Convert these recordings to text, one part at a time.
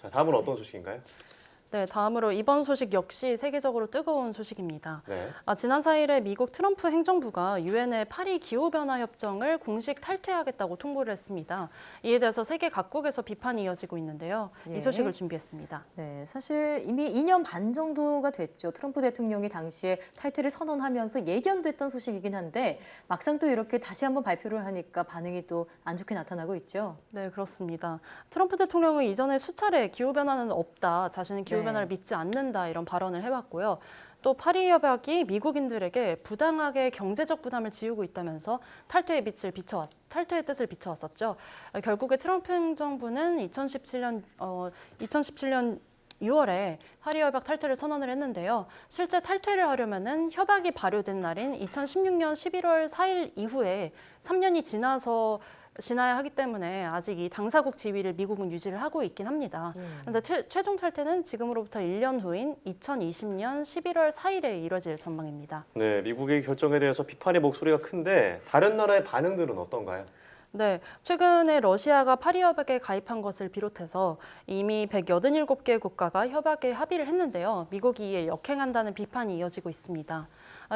자, 다음은 어떤 소식인가요? 네, 다음으로 이번 소식 역시 세계적으로 뜨거운 소식입니다. 네. 지난 4일에 미국 트럼프 행정부가 유엔의 파리 기후변화 협정을 공식 탈퇴하겠다고 통보를 했습니다. 이에 대해서 세계 각국에서 비판이 이어지고 있는데요. 이 소식을 준비했습니다. 네, 사실 이미 2년 반 정도가 됐죠. 트럼프 대통령이 당시에 탈퇴를 선언하면서 예견됐던 소식이긴 한데 막상 또 이렇게 다시 한번 발표를 하니까 반응이 또 안 좋게 나타나고 있죠. 네, 그렇습니다. 트럼프 대통령은 이전에 수차례 기후변화는 없다, 자신은 기후변화를 믿지 않는다 이런 발언을 해왔고요. 또 파리 협약이 미국인들에게 부당하게 경제적 부담을 지우고 있다면서 탈퇴의 뜻을 비춰왔었죠. 결국에 트럼프 행정부는 2017년 6월에 파리 협약 탈퇴를 선언을 했는데요. 실제 탈퇴를 하려면은 협약이 발효된 날인 2016년 11월 4일 이후에 3년이 지나야 하기 때문에 아직 이 당사국 지위를 미국은 유지를 하고 있긴 합니다. 그런데 최종 탈퇴는 지금으로부터 1년 후인 2020년 11월 4일에 이뤄질 전망입니다. 네, 미국의 결정에 대해서 비판의 목소리가 큰데 다른 나라의 반응들은 어떤가요? 네, 최근에 러시아가 파리 협약에 가입한 것을 비롯해서 이미 187개 국가가 협약에 합의를 했는데요. 미국이 이에 역행한다는 비판이 이어지고 있습니다.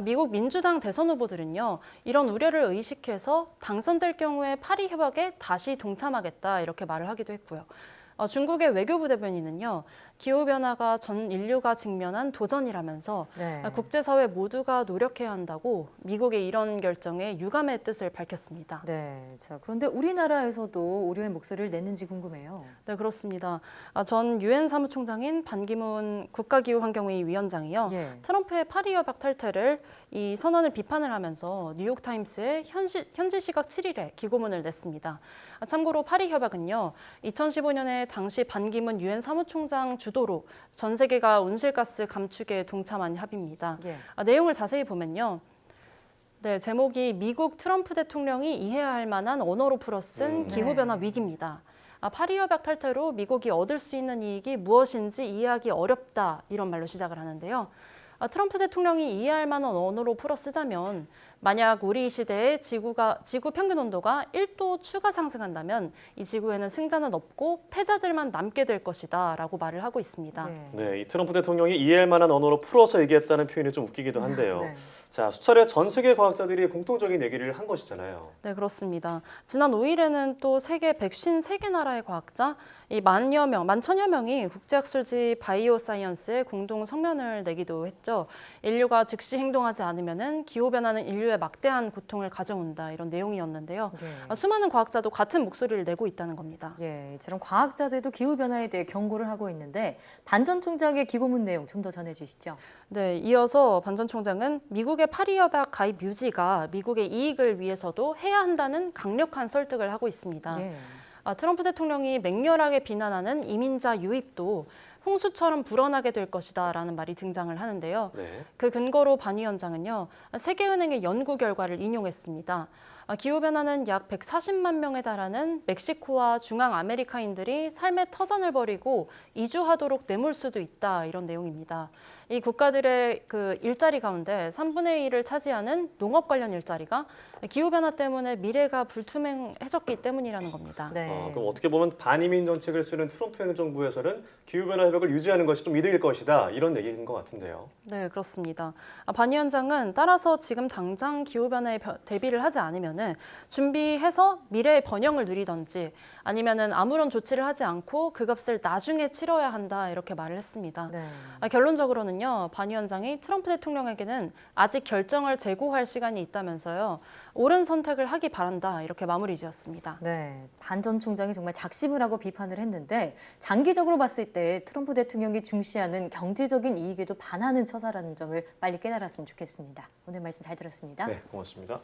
미국 민주당 대선 후보들은요, 이런 우려를 의식해서 당선될 경우에 파리 협약에 다시 동참하겠다 이렇게 말을 하기도 했고요. 중국의 외교부 대변인은요, 기후변화가 전 인류가 직면한 도전이라면서 국제사회 모두가 노력해야 한다고 미국의 이런 결정에 유감의 뜻을 밝혔습니다. 네, 자 그런데 우리나라에서도 우려의 목소리를 냈는지 궁금해요. 네, 그렇습니다. 전 유엔 사무총장인 반기문 국가기후환경회의 위원장이요. 트럼프의 파리 협약 탈퇴를 이 선언을 비판을 하면서 뉴욕타임스에 현지 시각 7일에 기고문을 냈습니다. 참고로 파리 협약은요, 2015년에 당시 반기문 유엔 사무총장 주도로 전 세계가 온실가스 감축에 동참한 합의입니다. 내용을 자세히 보면요. 네, 제목이 미국 트럼프 대통령이 이해해야 할 만한 언어로 풀어 쓴 기후변화 위기입니다. 파리 협약 탈퇴로 미국이 얻을 수 있는 이익이 무엇인지 이해하기 어렵다 이런 말로 시작을 하는데요. 트럼프 대통령이 이해할 만한 언어로 풀어 쓰자면 만약 우리 시대에 지구 평균 온도가 1도 추가 상승한다면 이 지구에는 승자는 없고 패자들만 남게 될 것이다 라고 말을 하고 있습니다. 네, 이 트럼프 대통령이 이해할 만한 언어로 풀어서 얘기했다는 표현이 좀 웃기기도 한데요. 자, 수차례 전 세계 과학자들이 공통적인 얘기를 한 것이잖아요. 네, 그렇습니다. 지난 5일에는 또 세계 153개 나라의 과학자 이 만천여 명이 국제학술지 바이오 사이언스에 공동 성명을 내기도 했죠. 인류가 즉시 행동하지 않으면은 기후변화는 인류에 막대한 고통을 가져온다 이런 내용이었는데요. 수많은 과학자도 같은 목소리를 내고 있다는 겁니다. 이처럼 과학자들도 기후변화에 대해 경고를 하고 있는데 반 전 총장의 기고문 내용 좀 더 전해주시죠. 네, 이어서 반 전 총장은 미국의 파리 협약 가입 유지가 미국의 이익을 위해서도 해야 한다는 강력한 설득을 하고 있습니다. 트럼프 대통령이 맹렬하게 비난하는 이민자 유입도 홍수처럼 불어나게 될 것이다라는 말이 등장을 하는데요. 그 근거로 반 위원장은요, 세계은행의 연구 결과를 인용했습니다. 기후변화는 약 140만 명에 달하는 멕시코와 중앙아메리카인들이 삶의 터전을 벌이고 이주하도록 내몰 수도 있다 이런 내용입니다. 이 국가들의 그 일자리 가운데 3분의 1을 차지하는 농업 관련 일자리가 기후변화 때문에 미래가 불투명해졌기 때문이라는 겁니다. 그럼 어떻게 보면 반이민 정책을 쓰는 트럼프 행정부에서는 기후변화 협약을 유지하는 것이 좀 이득일 것이다 이런 얘기인 것 같은데요. 네, 그렇습니다. 반 위원장은 따라서 지금 당장 기후변화에 대비를 하지 않으면은 준비해서 미래의 번영을 누리던지 아니면은 아무런 조치를 하지 않고 그 값을 나중에 치러야 한다 이렇게 말을 했습니다. 결론적으로는요, 반 위원장이 트럼프 대통령에게는 아직 결정을 재고할 시간이 있다면서요, 옳은 선택을 하기 바란다 이렇게 마무리 지었습니다. 반 전 총장이 정말 작심을 하고 비판을 했는데 장기적으로 봤을 때 트럼프 대통령이 중시하는 경제적인 이익에도 반하는 처사라는 점을 빨리 깨달았으면 좋겠습니다. 오늘 말씀 잘 들었습니다. 네, 고맙습니다.